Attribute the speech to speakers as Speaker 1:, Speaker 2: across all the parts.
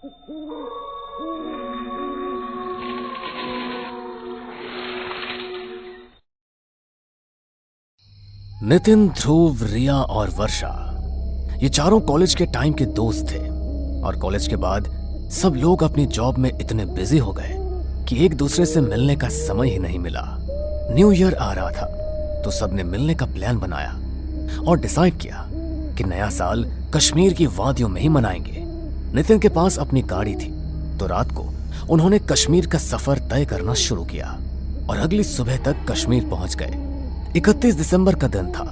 Speaker 1: नितिन, ध्रुव, रिया और वर्षा ये चारों कॉलेज के टाइम के दोस्त थे और कॉलेज के बाद सब लोग अपनी जॉब में इतने बिजी हो गए कि एक दूसरे से मिलने का समय ही नहीं मिला। न्यू ईयर आ रहा था तो सबने मिलने का प्लान बनाया और डिसाइड किया कि नया साल कश्मीर की वादियों में ही मनाएंगे। नितिन के पास अपनी गाड़ी थी तो रात को उन्होंने कश्मीर का सफर तय करना शुरू किया और अगली सुबह तक कश्मीर पहुंच गए। 31 दिसंबर का दिन था।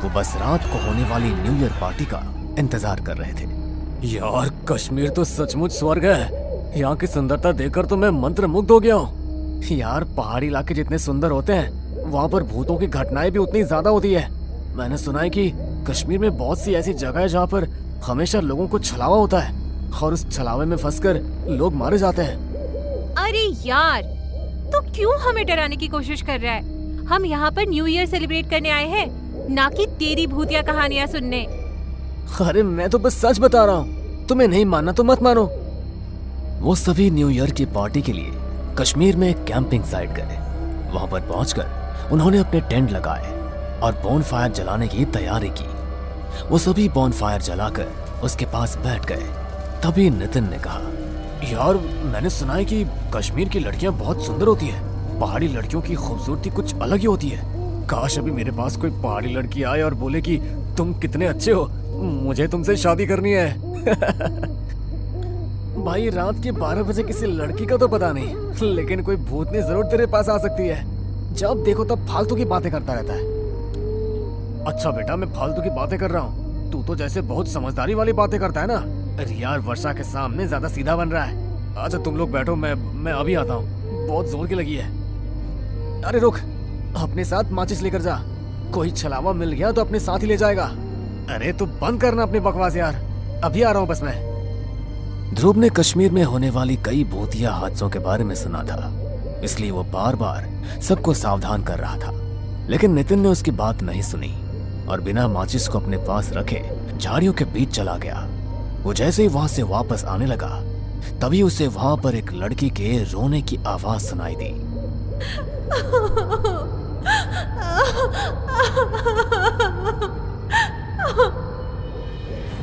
Speaker 1: वो बस रात को होने वाली न्यू ईयर पार्टी का इंतजार कर रहे थे। यार, कश्मीर तो सचमुच स्वर्ग है। यहाँ की सुंदरता देखकर तो मैं मंत्रमुग्ध हो गया हूँ। यार, पहाड़ी इलाके जितने सुंदर होते हैं वहाँ पर भूतों की घटनाएं भी उतनी ज्यादा होती है। मैंने सुना है कि कश्मीर में बहुत सी ऐसी जगह है जहाँ पर हमेशा लोगों को छलावा होता है और उस छलावे में फंसकर लोग मारे जाते हैं।
Speaker 2: अरे यार, तो क्यों हमें डराने की कोशिश कर रहा है? हम यहाँ पर न्यू ईयर सेलिब्रेट करने आए हैं, ना कि तेरी भूतिया कहानियाँ सुनने।
Speaker 1: अरे मैं तो बस सच बता रहा हूँ, तुम्हें नहीं मानना तो मत मानो। वो सभी न्यू ईयर की पार्टी के लिए कश्मीर में एक कैंपिंग साइट गए। वहां पर पहुंचकर उन्होंने अपने टेंट लगाए और बॉनफायर जलाने की तैयारी की। वो सभी बॉनफायर जलाकर उसके पास बैठ गए। तभी नितिन ने कहा, यार, मैंने सुना है कि कश्मीर की लड़कियां बहुत सुंदर होती है। पहाड़ी लड़कियों की खूबसूरती कुछ अलग ही होती है। काश अभी मेरे पास कोई पहाड़ी लड़की आए और बोले कि तुम कितने अच्छे हो, मुझे तुमसे शादी करनी है। भाई, रात के 12 बजे किसी लड़की का तो पता नहीं, लेकिन कोई भूतनी जरूर तेरे पास आ सकती है। जब देखो तब फालतू की बातें करता रहता है। अच्छा बेटा, मैं फालतू की बातें कर रहा हूँ, तू तो जैसे बहुत समझदारी वाली बातें करता है ना। अरे यार, वर्षा के सामने ज्यादा सीधा बन रहा है। अच्छा तुम लोग बैठो, मैं अभी आता हूँ, बहुत जोर की लगी है। अरे रुक, अपने साथ माचिस लेकर जा। कोई छलावा मिल गया तो अपने साथ ही ले जाएगा। अरे तू बंद करना अपनी बकवास यार, अभी आ रहा हूँ बस मैं। ध्रुव ने कश्मीर में होने वाली कई भूतिया हादसों के बारे में सुना था, इसलिए वो बार बार सबको सावधान कर रहा था। लेकिन नितिन ने उसकी बात नहीं सुनी और बिना माचिस को अपने पास रखे झाड़ियों के बीच चला गया। वो जैसे ही वहां से वापस आने लगा तभी उसे वहां पर एक लड़की के रोने की आवाज सुनाई दी।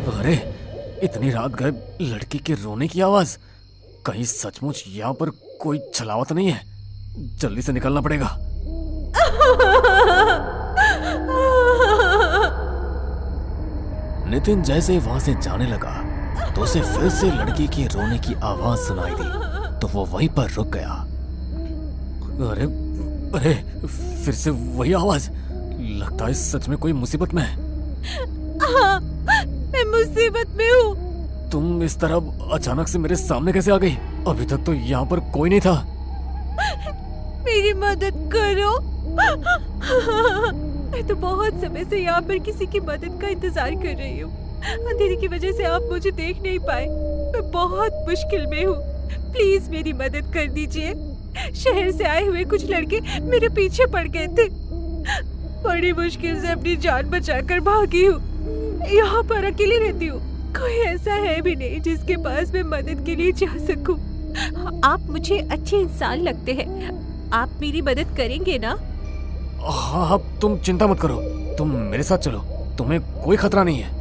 Speaker 1: अरे, इतनी रात गए लड़की के रोने की आवाज। कहीं सचमुच यहाँ पर कोई छलावा तो नहीं है? जल्दी से निकलना पड़ेगा। नितिन जैसे वहां से जाने लगा तो उसे फिर से लड़की की रोने की आवाज सुनाई दी तो वो वहीं पर रुक गया। अरे अरे, फिर से वही आवाज। लगता है सच में कोई मुसीबत में है।
Speaker 2: हाँ, मैं मुसीबत में हूँ।
Speaker 1: तुम इस तरह अचानक से मेरे सामने कैसे आ गई? अभी तक तो यहाँ पर कोई नहीं था।
Speaker 2: मेरी मदद करो। मैं तो बहुत समय से यहाँ पर किसी की मदद का इंतजार कर रही हूँ। अंधेरे की वजह से आप मुझे देख नहीं पाए। मैं बहुत मुश्किल में हूँ, प्लीज मेरी मदद कर दीजिए। शहर से आए हुए कुछ लड़के मेरे पीछे पड़ गए थे। बड़ी मुश्किल से अपनी जान बचाकर भागी हूँ। यहाँ पर अकेली रहती हूँ, कोई ऐसा है भी नहीं जिसके पास मैं मदद के लिए जा सकूं। आप मुझे अच्छे इंसान लगते हैं, आप मेरी मदद करेंगे ना?
Speaker 1: हाँ, तुम चिंता मत करो, तुम मेरे साथ चलो, तुम्हें कोई खतरा नहीं है।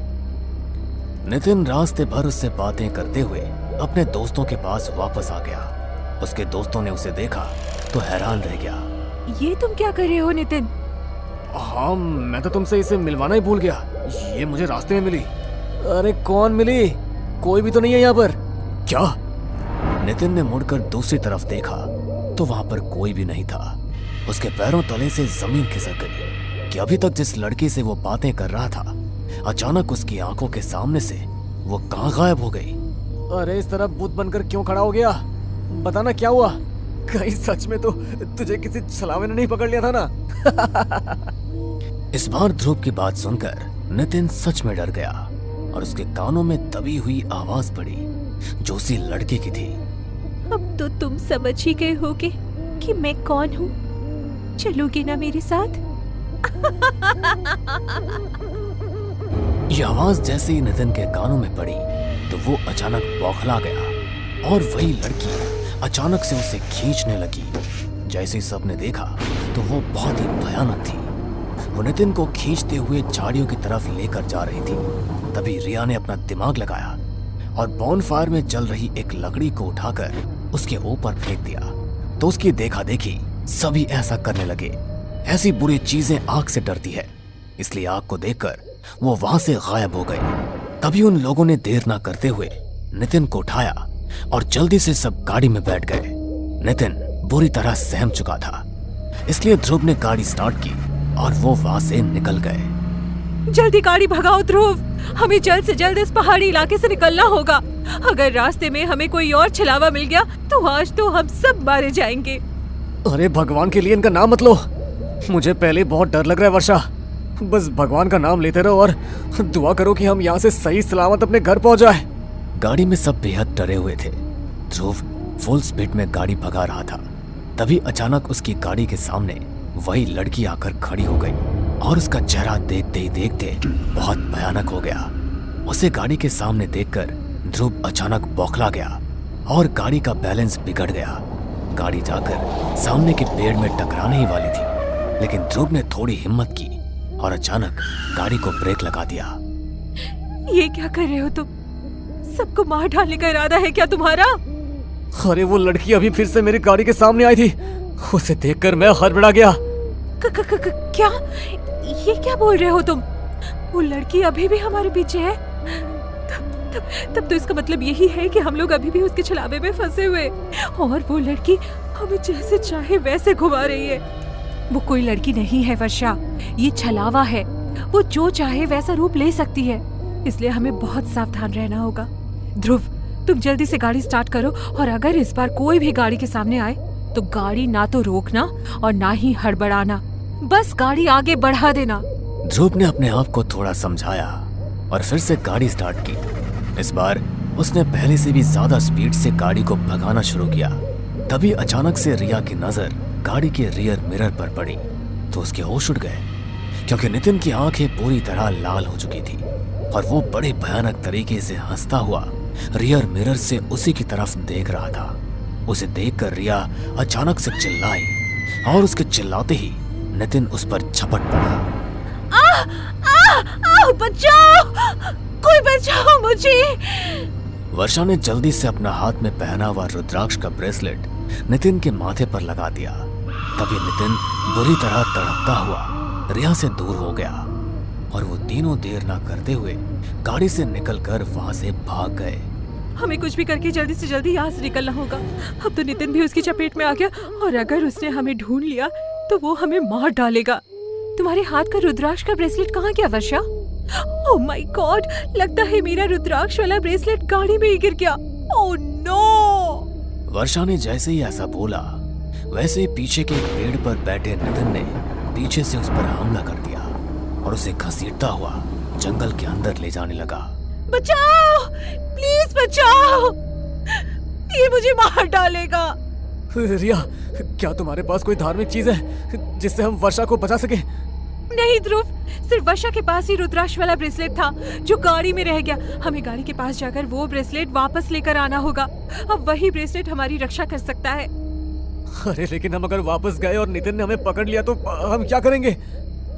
Speaker 1: नितिन रास्ते भर उससे बातें करते हुए अपने दोस्तों के पास वापस आ गया। उसके दोस्तों ने उसे देखा तो हैरान रह गया।
Speaker 2: ये तुम क्या कर रहे हो नितिन?
Speaker 1: हाँ, मैं तो तुमसे इसे मिलवाना ही भूल गया। ये मुझे रास्ते में मिली। अरे कौन मिली? कोई भी तो नहीं है यहाँ पर। क्या? नितिन ने मुड़कर दूसरी तरफ देखा तो वहां पर कोई भी नहीं था। उसके पैरों तले से जमीन खिसक गई कि अभी तक जिस लड़की से वो बातें कर रहा था अचानक उसकी आंखों के सामने से वो कहाँ गायब हो गई। अरे इस तरह भूत बनकर क्यों खड़ा हो गया? बताना क्या हुआ? कहीं सच में तो तुझे किसी छलावे ने नहीं पकड़ लिया था ना? इस बार ध्रुव की बात सुनकर नितिन सच में डर गया और उसके कानों में दबी हुई आवाज पड़ी जो उसी लड़के की थी।
Speaker 2: अब तो तुम समझ ही गए होगे कि मैं कौन हूँ। चलोगे ना मेरे साथ?
Speaker 1: ये आवाज जैसे ही नितिन के कानों में पड़ी तो वो अचानक बौखला गया और वही लड़की अचानक से उसे खींचने लगी। जैसे ही सबने देखा तो वो बहुत ही भयानक थी। वो नितिन को खींचते हुए झाड़ियों की तरफ लेकर जा रही थी। तभी रिया ने अपना दिमाग लगाया और बॉनफायर में जल रही एक लकड़ी को उठाकर उसके ऊपर फेंक दिया। तो उसकी देखा देखी सभी ऐसा करने लगे। ऐसी बुरी चीजें आग से डरती है, इसलिए आग को देखकर वो वहां से गायब हो गई। तभी उन लोगों ने देर ना करते हुए नितिन को उठाया और जल्दी से सब गाड़ी में बैठ गए। नितिन बुरी तरह सहम चुका था, इसलिए ध्रुव ने गाड़ी स्टार्ट की और वो वहां से निकल गए।
Speaker 2: जल्दी गाड़ी भगाओ ध्रुव, हमें जल्द से जल्द इस पहाड़ी इलाके से निकलना होगा। अगर रास्ते में हमें कोई और छलावा मिल गया तो आज तो हम सब मारे जाएंगे।
Speaker 1: अरे भगवान के लिए इनका नाम मत लो, मुझे पहले बहुत डर लग रहा है वर्षा। बस भगवान का नाम लेते रहो और दुआ करो कि हम यहाँ से सही सलामत अपने घर पहुंच जाए। गाड़ी में सब बेहद डरे हुए थे। ध्रुव फुल स्पीड में गाड़ी भगा रहा था। तभी अचानक उसकी गाड़ी के सामने वही लड़की आकर खड़ी हो गई और उसका चेहरा देखते ही देखते बहुत भयानक हो गया। उसे गाड़ी के सामने देखकर ध्रुव अचानक बौखला गया और गाड़ी का बैलेंस बिगड़ गया। गाड़ी जाकर सामने के पेड़ में टकराने ही वाली थी, लेकिन ध्रुव ने थोड़ी हिम्मत की और अचानक गाड़ी को ब्रेक लगा दिया।
Speaker 2: ये क्या कर रहे हो तुम? सबको मार डालने का इरादा है क्या तुम्हारा?
Speaker 1: अरे वो लड़की अभी फिर से मेरी गाड़ी के सामने आई थी, उसे देखकर मैं हड़बड़ा गया।
Speaker 2: क्या? ये क्या बोल रहे हो तुम? वो लड़की अभी भी हमारे पीछे है? तब तो इसका मतलब यही है कि हम लोग अभी भी उसके छलावे में फंसे हुए और वो लड़की हमें जैसे चाहे वैसे घुमा रही है। वो कोई लड़की नहीं है वर्षा, ये छलावा है। वो जो चाहे वैसा रूप ले सकती है, इसलिए हमें बहुत सावधान रहना होगा। ध्रुव, तुम जल्दी से गाड़ी स्टार्ट करो और अगर इस बार कोई भी गाड़ी के सामने आए तो गाड़ी ना तो रोकना और ना ही हड़बड़ाना, बस गाड़ी आगे बढ़ा देना।
Speaker 1: ध्रुव ने अपने आप को थोड़ा समझाया और फिर से गाड़ी स्टार्ट की। इस बार उसने पहले से भी ज्यादा स्पीड से गाड़ी को भगाना शुरू किया। तभी अचानक से रिया की नजर गाड़ी के रियर मिरर पर पड़ी तो उसके होश उड़ गए, क्योंकि नितिन की आंखें पूरी तरह लाल हो चुकी थी और वो बड़े भयानक तरीके से हंसता हुआ रियर मिरर से उसी की तरफ देख रहा था। उसे देखकर रिया अचानक से चिल्लाई और उसके चिल्लाते ही नितिन उस पर झपट पड़ा।
Speaker 2: बचाओ, कोई बचाओ मुझे।
Speaker 1: वर्षा ने जल्दी से अपना हाथ में पहना हुआ रुद्राक्ष का ब्रेसलेट नितिन के माथे पर लगा दिया। तभी नितिन बुरी तरह तड़पता हुआ रिया से दूर हो गया और वो तीनों देर ना करते हुए गाड़ी से निकलकर वहां से भाग गए।
Speaker 2: हमें कुछ भी करके जल्दी से जल्दी यहाँ से निकलना होगा। अब तो नितिन भी उसकी चपेट में आ गया और अगर उसने हमें ढूंढ लिया तो वो हमें मार डालेगा। तुम्हारे हाथ का रुद्राक्ष का ब्रेसलेट कहाँ गया वर्षा? ओह माय गॉड, लगता है मेरा रुद्राक्ष वाला ब्रेसलेट गाड़ी में ही गिर गया। Oh no.
Speaker 1: वर्षा ने जैसे ही ऐसा बोला वैसे ही पीछे के एक पेड़ पर बैठे नितिन ने पीछे से उस पर हमला कर दिया और उसे घसीटता हुआ जंगल के अंदर ले जाने लगा।
Speaker 2: बचाओ, प्लीज बचाओ, ये मुझे मार डालेगा।
Speaker 1: रिया, क्या तुम्हारे पास कोई धार्मिक चीज है जिससे हम वर्षा को बचा सके?
Speaker 2: नहीं ध्रुव, सिर्फ वर्षा के पास ही रुद्राक्ष वाला ब्रेसलेट था जो गाड़ी में रह गया। हमें गाड़ी के पास जाकर वो ब्रेसलेट वापस लेकर आना होगा। अब वही ब्रेसलेट हमारी रक्षा कर सकता है।
Speaker 1: अरे लेकिन हम अगर वापस गए और नितिन ने हमें पकड़ लिया तो हम क्या करेंगे?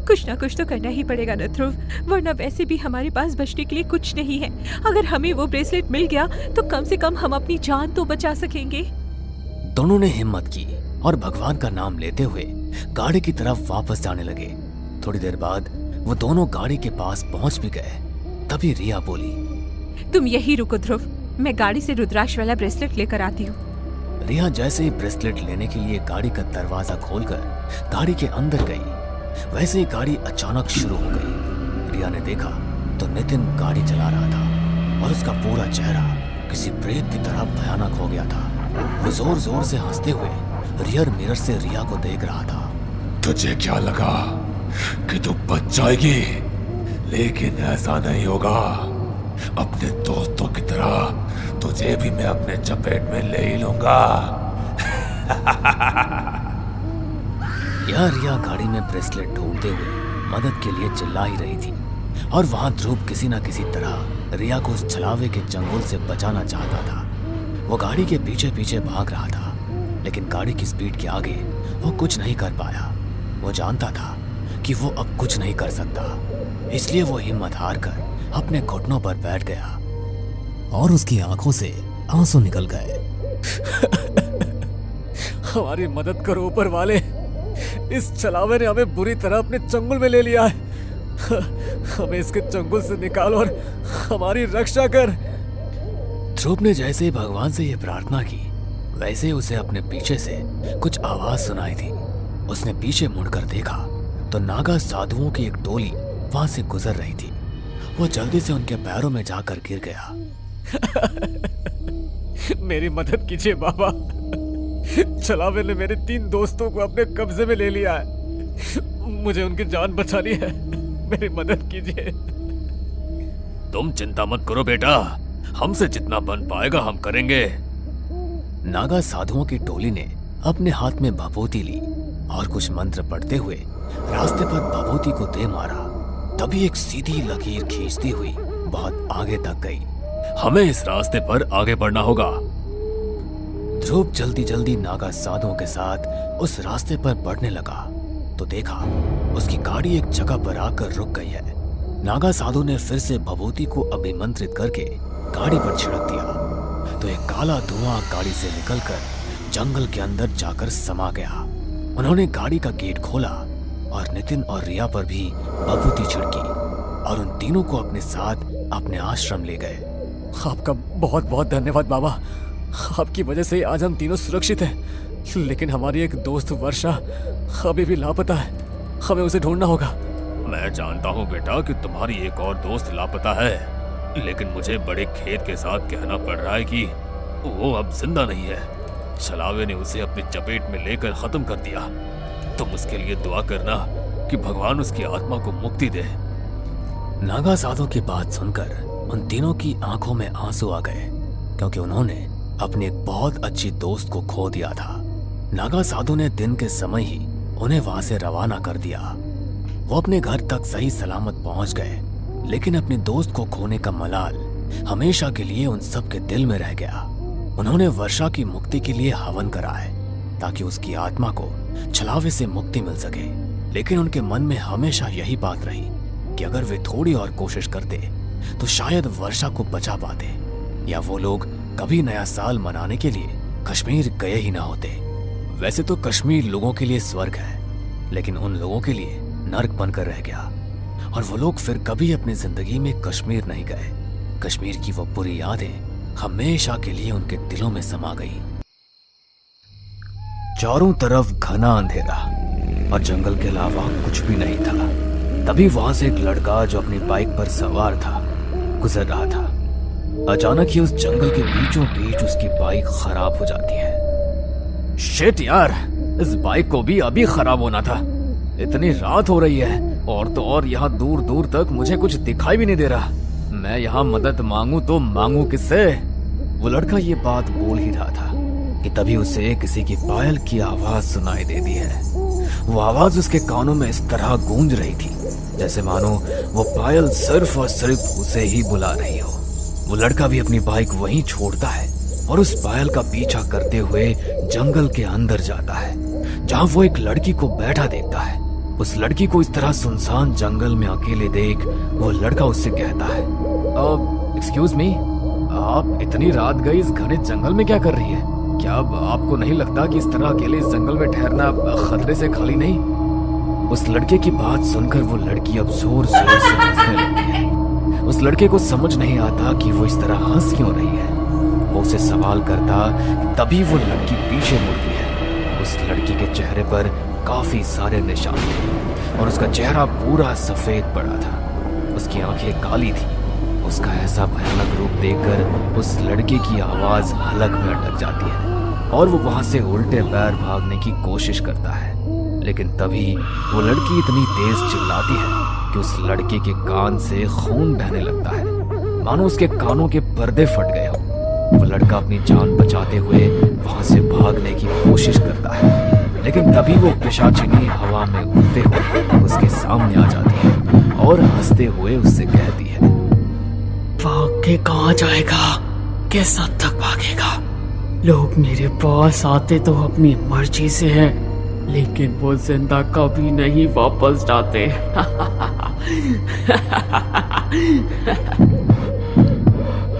Speaker 2: कुछ ना कुछ तो करना ही पड़ेगा न ध्रुव, वरना वैसे भी हमारे पास बचने के लिए कुछ नहीं है। अगर हमें वो ब्रेसलेट मिल गया तो कम से कम हम अपनी जान तो बचा सकेंगे।
Speaker 1: दोनों ने हिम्मत की और भगवान का नाम लेते हुए गाड़ी की तरफ वापस जाने लगे। थोड़ी देर बाद वो दोनों गाड़ी के पास पहुंच भी गए। तभी रिया बोली,
Speaker 2: तुम यही रुको ध्रुव, मैं गाड़ी से रुद्राक्ष वाला ब्रेसलेट लेकर आती हूँ।
Speaker 1: रिया जैसे ही ब्रेसलेट लेने के लिए गाड़ी का दरवाजा खोलकर गाड़ी के अंदर गई, वैसे ही गाड़ी अचानक शुरू हो गई। रिया ने देखा तो नितिन गाड़ी चला रहा था और उसका पूरा चेहरा किसी प्रेत की तरह भयानक हो गया था। वो जोर जोर से हंसते हुए रियर मिरर से रिया को देख रहा था।
Speaker 3: तुझे क्या लगा कि तू बच जाएगी? लेकिन ऐसा नहीं होगा। अपने दोस्तों की तरह तुझे भी मैं अपने चपेट में ले ही लूंगा।
Speaker 1: यार, रिया गाड़ी में ब्रेसलेट ढूंढते हुए मदद के लिए चिल्ला ही रही थी और वहां ध्रुव किसी न किसी तरह रिया को उस छलावे के चंगुल से बचाना चाहता था। वो गाड़ी के पीछे पीछे भाग रहा था, लेकिन गाड़ी की स्पीड के आगे वो कुछ नहीं कर पाया। वो जानता था कि वो अब कुछ नहीं कर सकता, इसलिए वो हिम्मत हार कर अपने घुटनों पर बैठ गया और उसकी आंखों से आंसू निकल गए। हमारी मदद करो ऊपर वाले, इस छलावे ने हमें बुरी तरह अपने चंगुल में ले लिया है। हमें इसके चंगुल से निकाल और हमारी रक्षा कर। ध्रुव ने जैसे ही भगवान से यह प्रार्थना की, वैसे ही उसे अपने पीछे से कुछ आवाज सुनाई दी। उसने पीछे मुड़कर देखा तो नागा साधुओं की एक टोली वहां से गुजर रही थी। वो जल्दी से उनके पैरों में जाकर गिर गया। मेरी मदद कीजिए बाबा, छलावे ने मेरे 3 दोस्तों को अपने कब्जे में ले लिया है। मुझे उनकी जान बचानी है, मेरी मदद कीजिए। तुम चिंता मत करो बेटा, हमसे जितना बन पाएगा हम करेंगे। नागा साधुओं की टोली ने अपने हाथ में भभूति ली और कुछ मंत्र पढ़ते हुए रास्ते पर भभूति को दे मारा। तभी एक सीधी लकीर खींचती हुई बहुत आगे तक गई। हमें इस रास्ते पर आगे बढ़ना होगा। ध्रुव जल्दी जल्दी नागा साधुओं के साथ उस रास्ते पर बढ़ने लगा तो देखा उसकी गाड़ी एक जगह पर आकर रुक गई है। नागा साधु ने फिर से भभूति को अभिमंत्रित करके गाड़ी पर छिड़क दिया तो एक काला धुआं गाड़ी से निकलकर जंगल के अंदर जाकर समा गया। उन्होंने गाड़ी का गेट खोला और नितिन और रिया पर भी भभूति छिड़की और उन तीनों को अपने साथ अपने आश्रम ले गए। आपका बहुत बहुत धन्यवाद बाबा, आपकी वजह से आज हम तीनों सुरक्षित हैं। लेकिन हमारी एक दोस्त वर्षा अभी भी लापता है, हमें उसे ढूंढना होगा। मैं जानता हूँ बेटा कि तुम्हारी एक और दोस्त लापता है, लेकिन मुझे बड़े खेद के साथ कहना पड़ रहा है कि वो अब जिंदा नहीं है। छलावे ने उसे अपनी चपेट में लेकर खत्म कर दिया। तुम उसके लिए दुआ करना कि भगवान उसकी आत्मा को मुक्ति दे। नागा साधु की बात सुनकर उन तीनों की आंखों में आंसू आ गए, क्योंकि उन्होंने अपने एक बहुत अच्छी दोस्त को खो दिया था। नागा साधु ने दिन के समय ही उन्हें वहां से रवाना कर दिया। वो अपने घर तक सही सलामत पहुंच गए, लेकिन अपने दोस्त को खोने का मलाल हमेशा के लिए उन सब के दिल में रह गया। उन्होंने वर्षा की मुक्ति के लिए हवन कराए ताकि उसकी आत्मा को छलावे से मुक्ति मिल सके, लेकिन उनके मन में हमेशा यही बात रही कि अगर वे थोड़ी और कोशिश करते तो शायद वर्षा को बचा पाते, या वो लोग कभी नया साल मनाने के लिए कश्मीर गए ही ना होते। वैसे तो कश्मीर लोगों के लिए स्वर्ग है, लेकिन उन लोगों के लिए नर्क बनकर रह गया और वो लोग फिर कभी अपनी जिंदगी में कश्मीर नहीं गए। कश्मीर की वो बुरी यादें हमेशा के लिए उनके दिलों में समा गई। चारों तरफ घना अंधेरा और जंगल के अलावा कुछ भी नहीं था। तभी वहां से एक लड़का जो अपनी बाइक पर सवार था गुजर रहा था। अचानक ही उस जंगल के बीचों बीच उसकी बाइक खराब हो जाती है। शिट यार, इस बाइक को भी अभी खराब होना था। इतनी रात हो रही है और तो और यहाँ दूर दूर तक मुझे कुछ दिखाई भी नहीं दे रहा। मैं यहाँ मदद मांगू तो मांगू किससे? वो लड़का ये बात बोल ही रहा था कि तभी उसे किसी की पायल की आवाज सुनाई देती है। वो आवाज उसके कानों में इस तरह गूंज रही थी जैसे मानो वो पायल सिर्फ और सिर्फ उसे ही बुला रही हो। वो लड़का भी अपनी बाइक वहीं छोड़ता है और उस पायल का पीछा करते हुए जंगल के अंदर जाता है, जहां वो एक लड़की को बैठा देखता है। उस लड़की को इस तरह सुनसान जंगल में अकेले देख वो लड़का उससे कहता है, एक्सक्यूज मी, आप इतनी रात गई इस घने जंगल में क्या कर रही है? क्या आपको नहीं लगता कि इस तरह अकेले इस जंगल में ठहरना खतरे से खाली नहीं? उस लड़के की बात सुनकर वो लड़की अब जोर जोर से हंसने लगती है। उस लड़के को समझ नहीं आता कि वो इस तरह हंस क्यों रही है। वो उसे सवाल करता, तभी वो लड़की पीछे मुड़ती है। उस लड़की के चेहरे पर काफी सारे निशान थे और उसका चेहरा पूरा सफेद पड़ा था। उसकी आंखें काली थी। उसका ऐसा भयानक रूप देखकर उस लड़के की आवाज हलक में अटक जाती है और वो वहां से उल्टे पैर भागने की कोशिश करता है। लेकिन तभी वो लड़की इतनी तेज चिल्लाती है कि उस लड़के के कान से खून बहने लगता है, मानो उसके कानों के पर्दे फट गए हों। वो लड़का अपनी जान बचाते हुए वहां से भागने की कोशिश करता है, लेकिन तभी वो पिशाचिनी हवा में उड़ते हुए उसके सामने आ जाती है और हंसते हुए उससे कहती है,
Speaker 4: भाग के कहाँ जाएगा? किस हद तक भागेगा? लोग मेरे पास आते तो अपनी मर्जी से हैं, लेकिन वो जिंदा कभी नहीं वापस जाते।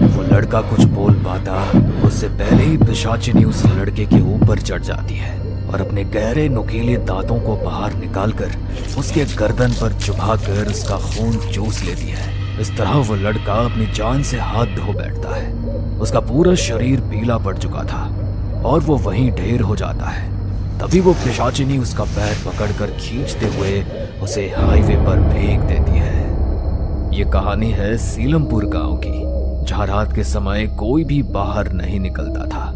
Speaker 1: वो लड़का कुछ बोल पाता उससे पहले ही पिशाचिनी उस लड़के के ऊपर चढ़ जाती है और अपने गहरे नुकीले दांतों को बाहर निकालकर उसके गर्दन पर चुभाकर उसका खून चूस लेती है। इस तरह वो लड़का अपनी जान से हाथ धो बैठता है। उसका पूरा शरीर पीला पड़ चुका था और वो वहीं ढेर हो जाता है। तभी वो पिशाचिनी उसका पैर पकड़कर खींचते हुए उसे हाईवे पर फेंक देती है। ये कहानी है सीलमपुर गांव की, जहां रात के समय कोई भी बाहर नहीं निकलता था,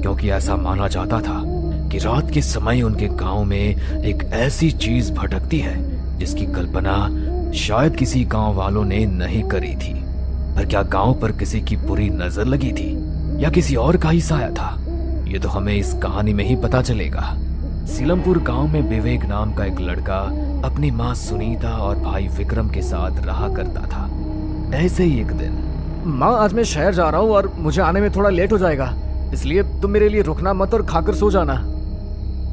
Speaker 1: क्योंकि ऐसा माना जाता था कि रात के समय उनके गांव में एक ऐसी चीज भटकती है जिसकी कल्पना शायद किसी गांव वालों ने नहीं करी थी। पर क्या गांव पर किसी की बुरी नजर लगी थी या किसी और का ही साया था, ये तो हमें इस कहानी में ही पता चलेगा। सीलमपुर गांव में विवेक नाम का एक लड़का अपनी माँ सुनीता और भाई विक्रम के साथ रहा करता था। ऐसे ही एक दिन,
Speaker 5: माँ आज मैं शहर जा रहा हूँ और मुझे आने में थोड़ा लेट हो जाएगा, इसलिए तुम मेरे लिए रुकना मत और खाकर सो जाना।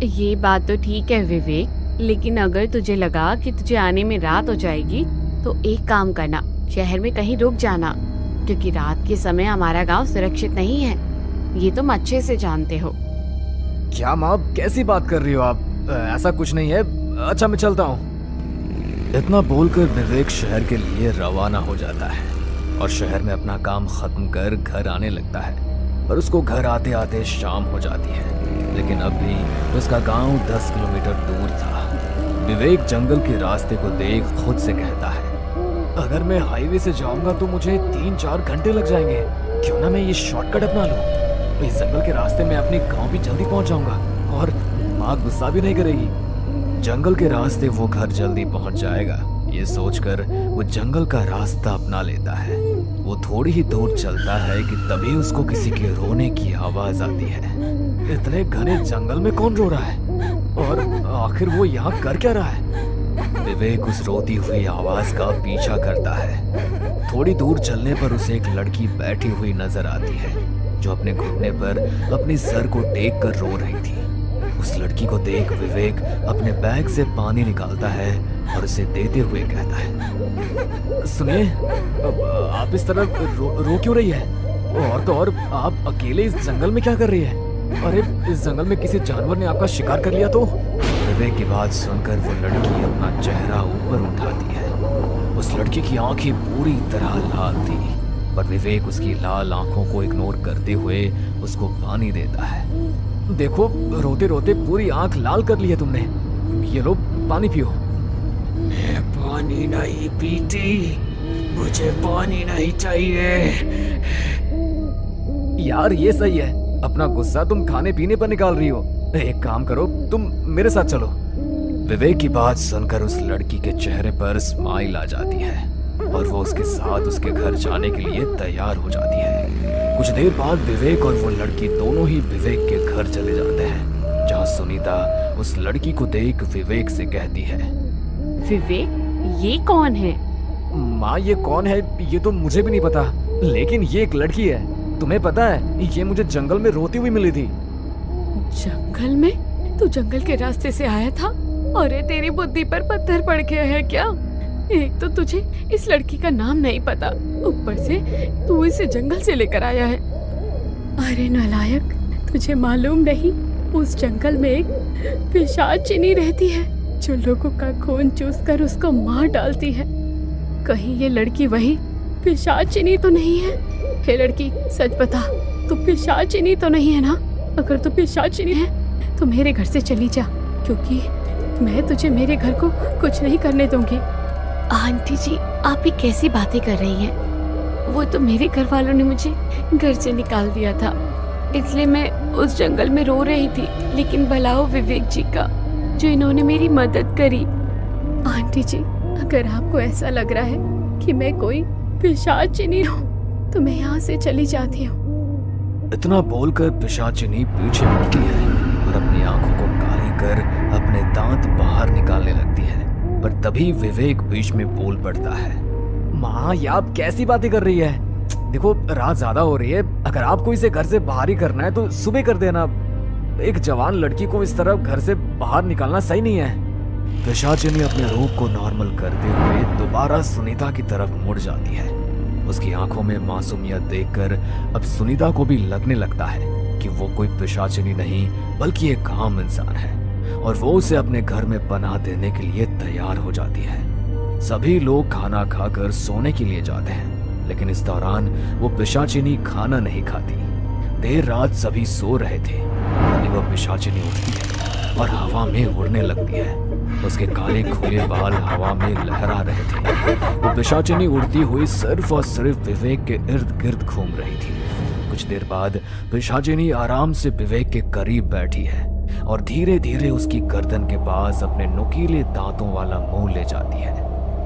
Speaker 6: ये बात तो ठीक है विवेक, लेकिन अगर तुझे लगा कि तुझे आने में रात हो जाएगी तो एक काम करना, शहर में कहीं रुक जाना, क्योंकि रात के समय हमारा गांव सुरक्षित नहीं है। ये तुम अच्छे से जानते हो।
Speaker 5: क्या माँ, कैसी बात कर रही हो आप? ऐसा कुछ नहीं है। अच्छा मैं चलता हूँ।
Speaker 1: इतना बोलकर विवेक शहर के लिए रवाना हो जाता है और शहर में अपना काम खत्म कर घर आने लगता है। पर उसको घर आते आते शाम हो जाती है, लेकिन अब भी उसका गांव 10 किलोमीटर दूर था। विवेक जंगल के रास्ते को देख खुद से कहता है,
Speaker 5: अगर मैं हाईवे से जाऊंगा तो मुझे 3-4 घंटे लग जाएंगे। क्यों ना मैं ये शॉर्टकट अपना लूं? इस जंगल के रास्ते में अपने गांव भी जल्दी पहुंच जाऊंगा और माँ गुस्सा भी नहीं करेगी।
Speaker 1: जंगल के रास्ते वो घर जल्दी पहुंच जाएगा, ये सोचकर वो जंगल का रास्ता अपना लेता है। वो थोड़ी ही दूर चलता है कि तभी उसको किसी के रोने की आवाज आती है।
Speaker 5: इतने घने जंगल में कौन रो रहा है और आखिर वो यहाँ कर क्या रहा है?
Speaker 1: विवेक उस रोती हुई आवाज का पीछा करता है। थोड़ी दूर चलने पर उसे एक लड़की बैठी हुई नजर आती है, जो अपने घुटने पर अपनी सर को टेक कर रो रही थी। उस लड़की को देख विवेक अपने बैग से पानी निकालता है और उसे देते हुए कहता है,
Speaker 5: सुनिए, आप इस तरह रो क्यों रही है? और तो और आप अकेले इस जंगल में क्या कर रही है? अरे इस जंगल में किसी जानवर ने आपका शिकार कर लिया तो?
Speaker 1: विवेक की बात सुनकर वो लड़की अपना चेहरा ऊपर उठाती है। उस लड़की की आंखें पूरी तरह लाल थी, पर विवेक उसकी लाल आंखों को इग्नोर करते हुए उसको पानी देता है।
Speaker 5: देखो, रोते रोते पूरी आंख लाल कर ली है तुमने। ये लो पानी पियो।
Speaker 4: मैं पानी नहीं पीती, मुझे पानी नहीं चाहिए।
Speaker 5: यार ये सही है, अपना गुस्सा तुम खाने पीने पर निकाल रही हो। एक काम करो, तुम मेरे साथ चलो।
Speaker 1: विवेक की बात सुनकर उस लड़की के चेहरे पर स्माइल आ जाती है और वो उसके साथ उसके घर जाने के लिए तैयार हो जाती है। कुछ देर बाद विवेक और वो लड़की दोनों ही विवेक के घर चले जाते हैं, जहाँ सुनीता उस लड़की को देख विवेक से कहती है,
Speaker 6: विवेक, ये कौन है?
Speaker 5: माँ ये कौन है ये तो मुझे भी नहीं पता, लेकिन ये एक लड़की है। तुम्हें पता है, ये मुझे जंगल में रोती हुई मिली थी।
Speaker 6: जंगल में? तू जंगल के रास्ते से आया था? अरे तेरी बुद्धि पर पत्थर पड़ गया है क्या? एक तो तुझे इस लड़की का नाम नहीं पता, ऊपर से तू इसे जंगल से लेकर आया है। अरे नालायक, तुझे मालूम नहीं उस जंगल में एक पिशाचिनी रहती है जो लोगों का खून चूसकर उसको मार डालती है। कहीं ये लड़की वही पिशाचिनी तो नहीं है? हे लड़की, सच बता, तू पिशाचिनी तो नहीं है ना? अगर तू पिशाचिनी है तो मेरे घर से चली जा, क्योंकि मैं तुझे मेरे घर को कुछ नहीं करने दूंगी। आंटी जी, आप ही कैसी बातें कर रही हैं? वो तो मेरे घर वालों ने मुझे घर से निकाल दिया था, इसलिए मैं उस जंगल में रो रही थी। लेकिन भला हो विवेक जी का, जो इन्होंने मेरी मदद करी। आंटी जी, अगर आपको ऐसा लग रहा है कि मैं कोई पिशाचिनी हूँ तो मैं यहाँ से चली जाती हूँ।
Speaker 1: इतना बोलकर पिशाचिनी पीछे मुड़ती है और अपनी आंखों को काली कर अपने दांत बाहर निकालने लगती है। पर तभी विवेक बीच में बोल पड़ता है,
Speaker 5: माँ ये आप कैसी बातें कर रही है? देखो रात ज्यादा हो रही है, अगर आपको इसे घर से बाहर ही करना है तो सुबह कर देना। एक जवान लड़की को इस तरह घर से बाहर निकालना सही नहीं है।
Speaker 1: पिशाचिनी अपने रूप को नॉर्मल करते हुए दोबारा सुनीता की तरफ मुड़ जाती है। उसकी आंखों में मासूमियत देखकर अब सुनीता को भी लगने लगता है कि वो कोई पिशाचिनी नहीं बल्कि एक आम इंसान है और वो उसे अपने घर में पनाह देने के लिए तैयार हो जाती है। सभी लोग खाना खाकर सोने के लिए जाते हैं, लेकिन इस दौरान वो पिशाचिनी खाना नहीं खाती। देर रात सभी सो रहे थे, तभी वो पिशाचिनी उठती है और हवा में उड़ने लगती है। उसके काले खुले बाल हवा में लहरा रहे थे। वो पिशाचिनी उड़ती हुई सिर्फ और सिर्फ विवेक के इर्द गिर्द घूम रही थी। कुछ देर बाद पिशाचिनी आराम से विवेक के करीब बैठी है और धीरे धीरे उसकी गर्दन के पास अपने नुकीले दांतों वाला मुंह ले जाती है।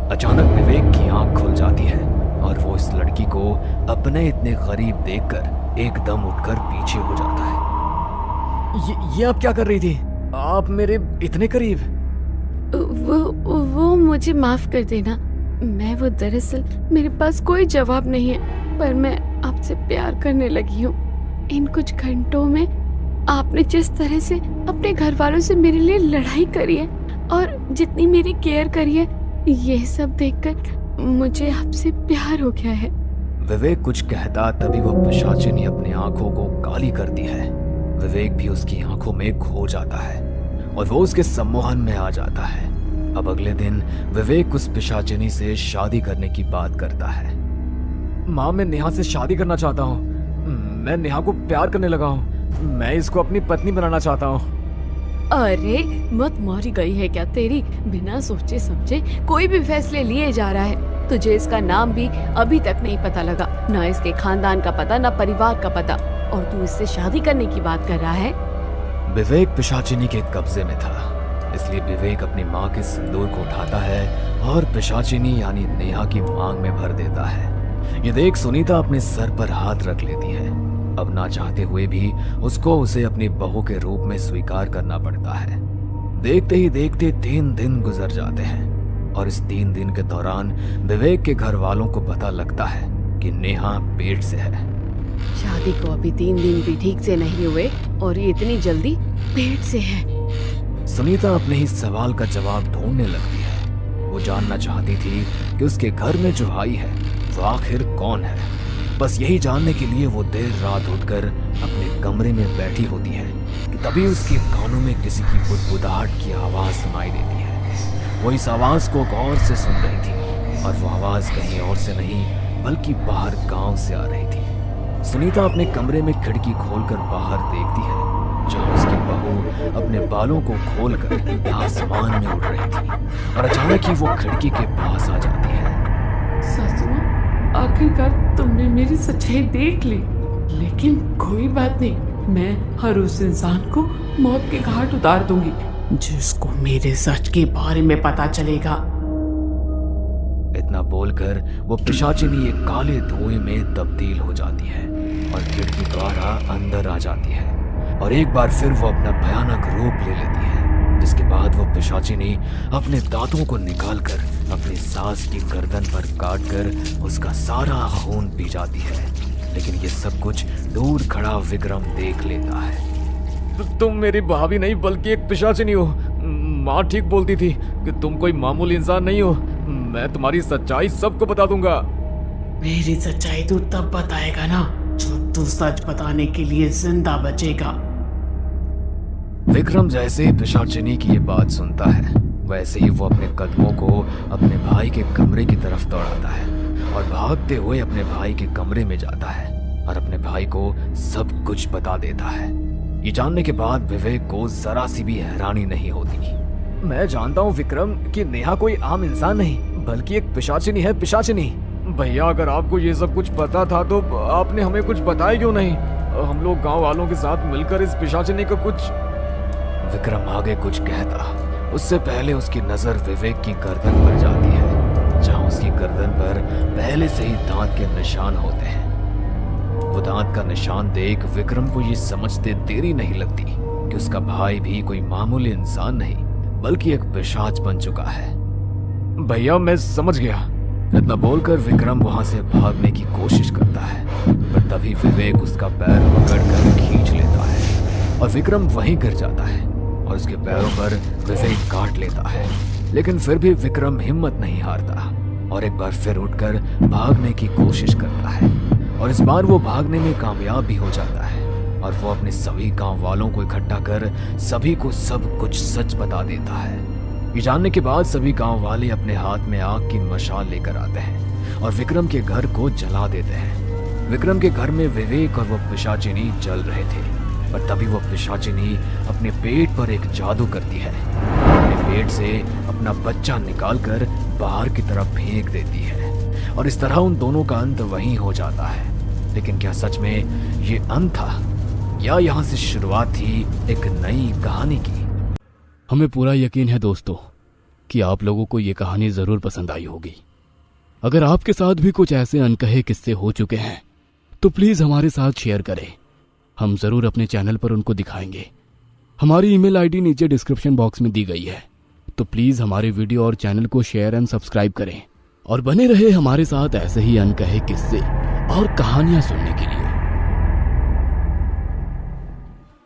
Speaker 1: अचानक विवेक की आंख खुल जाती है और वो इस लड़की को अपने इतने करीब देखकर एकदम उठकर पीछे हो जाता है।
Speaker 5: ये आप क्या कर रही थी? आप मेरे इतने करीब?
Speaker 6: वो मुझे माफ कर देना। मैं वो दरअसल मेरे पास कोई जवाब नहीं है, पर मैं आपसे प्यार करने लगी हूँ। इन कुछ घंटों में आपने जिस तरह से अपने घर वालों से मेरे लिए लड़ाई करी है और जितनी मेरी केयर करी है, ये सब देखकर मुझे आपसे प्यार हो गया है।
Speaker 1: विवेक कुछ कहता तभी वो पिशाचिनी अपनी आंखों को काली करती है। विवेक भी उसकी आंखों में खो जाता है और वो उसके सम्मोहन में आ जाता है। अब अगले दिन विवेक उस पिशाचिनी से शादी करने की बात करता है।
Speaker 5: माँ, मैं नेहा से शादी करना चाहता हूँ। मैं नेहा को प्यार करने लगा हूँ। मैं इसको अपनी पत्नी बनाना चाहता हूँ।
Speaker 6: अरे मत मारी गई है क्या तेरी? बिना सोचे समझे कोई भी फैसले लिए जा रहा है। तुझे इसका नाम भी अभी तक नहीं पता लगा, ना इसके खानदान का पता, ना परिवार का पता, और तू इससे शादी करने की बात कर रहा है।
Speaker 1: विवेक पिशाचिनी के कब्जे में था, इसलिए विवेक अपनी माँ के सिंदूर को उठाता है और पिशाचिनी यानी नेहा की मांग में भर देता है। ये देख सुनीता अपने सर पर हाथ रख लेती है। अब ना चाहते हुए भी उसको उसे अपनी बहू के रूप में स्वीकार करना पड़ता है। देखते ही देखते 3 दिन गुजर जाते हैं और इस 3 दिन के दौरान विवेक के घर वालों को पता लगता है कि नेहा पेट से है।
Speaker 6: शादी को अभी 3 दिन भी ठीक से नहीं हुए और ये इतनी जल्दी पेट से है।
Speaker 1: सुनीता अपने ही सवाल का जवाब ढूंढने लगती है। वो जानना चाहती थी कि उसके घर में जो आई है वो आखिर कौन है। बस यही जानने के लिए वो देर रात उठकर अपने कमरे में बैठी होती है कि तभी उसके कानों में किसी की बुदबुदाहट की आवाज सुनाई देती है। वो इस आवाज को गौर से सुन रही थी और वो आवाज कहीं और से नहीं बल्कि बाहर गांव से आ रही थी। सुनीता अपने कमरे में खिड़की खोलकर बाहर देखती है, जहां उसकी बहू अपने बालों को खोलकर आसमान में उड़ रही थी और अचानक ही वो खिड़की के पास आ जाती है।
Speaker 4: सच में आखिरकार तुमने मेरी सच्चाई देख ली, लेकिन कोई बात नहीं, मैं हर उस इंसान को मौत के घाट उतार दूंगी जिसको मेरे सच के बारे में पता चलेगा।
Speaker 1: इतना बोलकर वो पिशाचिनी एक काले धुएं में तब्दील हो जाती है और खिड़की द्वारा अंदर आ जाती है और एक बार फिर वो अपना भयानक रूप ले लेती है, जिसके बाद वो पिशाचिनी अपने दांतों को निकालकर अपनी सास की गर्दन पर काटकर उसका सारा खून पी जाती है। लेकिन ये सब कुछ दूर खड़ा विक्रम देख लेता है।
Speaker 5: तुम मेरी भाभी नहीं बल्कि एक पिशाचिनी हो। माँ ठीक बोलती थी कि तुम कोई मामूली इंसान नहीं हो। मैं तुम्हारी सच्चाई सबको बता दूंगा।
Speaker 4: मेरी सच्चाई तू तब बताएगा ना जब तू सच बताने के लिए जिंदा बचेगा।
Speaker 1: विक्रम जैसे ही पिशाचिनी की ये बात सुनता है, वैसे ही वो अपने कदमों को अपने भाई के कमरे की तरफ दौड़ाता है और भागते हुए अपने भाई के कमरे में जाता है और अपने भाई को सब कुछ बता देता है। ये जानने के बाद विवेक को जरा सी भी हैरानी नहीं होती।
Speaker 5: मैं जानता हूँ विक्रम कि नेहा कोई आम इंसान नहीं बल्कि एक पिशाचिनी है। पिशाचिनी भैया, अगर आपको ये सब कुछ पता था तो आपने हमें कुछ बताया क्यों नहीं? हम लोग गांव वालों के साथ मिलकर इस पिशाचिनी का कुछ।
Speaker 1: विक्रम आगे कुछ कहता, उससे पहले उसकी नजर विवेक की गर्दन पर जाती है, जहां उसकी गर्दन पर पहले से ही दांत के निशान होते हैं। वो दांत का निशान देख विक्रम को ये समझते देरी नहीं लगती कि उसका भाई भी कोई मामूली इंसान नहीं बल्कि एक पिशाच बन चुका है।
Speaker 5: भैया मैं समझ गया, इतना बोलकर विक्रम वहां से भागने की कोशिश करता है, पर तभी विवेक उसका पैर पकड़कर खींच लेता है और विक्रम वहीं गिर जाता है और उसके पैरों पर विवेक काट लेता है। लेकिन फिर भी विक्रम हिम्मत नहीं हारता और एक बार फिर उठकर भागने की कोशिश करता है और इस बार वो भागने में कामयाब भी हो जाता है और वो अपने सभी गांव वालों को इकट्ठा कर सभी को सब कुछ सच बता देता है। ये जानने के बाद सभी गांव वाले अपने हाथ में आग की मशाल लेकर आते हैं और विक्रम के घर को जला देते हैं। विक्रम के घर में विवेक और वो पिशाचिनी जल रहे थे, पर तभी वो पिशाचिनी अपने पेट पर एक जादू करती है, अपने पेट से अपना बच्चा निकालकर बाहर की तरफ फेंक देती है और इस तरह उन दोनों का अंत वहीं हो जाता है। लेकिन क्या सच में ये अंत था या यहाँ से शुरुआत थी एक नई कहानी की?
Speaker 1: हमें पूरा यकीन है दोस्तों कि आप लोगों को ये कहानी ज़रूर पसंद आई होगी। अगर आपके साथ भी कुछ ऐसे अनकहे किस्से हो चुके हैं तो प्लीज़ हमारे साथ शेयर करें, हम ज़रूर अपने चैनल पर उनको दिखाएंगे। हमारी ईमेल आईडी नीचे डिस्क्रिप्शन बॉक्स में दी गई है, तो प्लीज़ हमारे वीडियो और चैनल को शेयर एंड सब्सक्राइब करें और बने रहे हमारे साथ ऐसे ही अनकहे किस्से और कहानियाँ सुनने के लिए।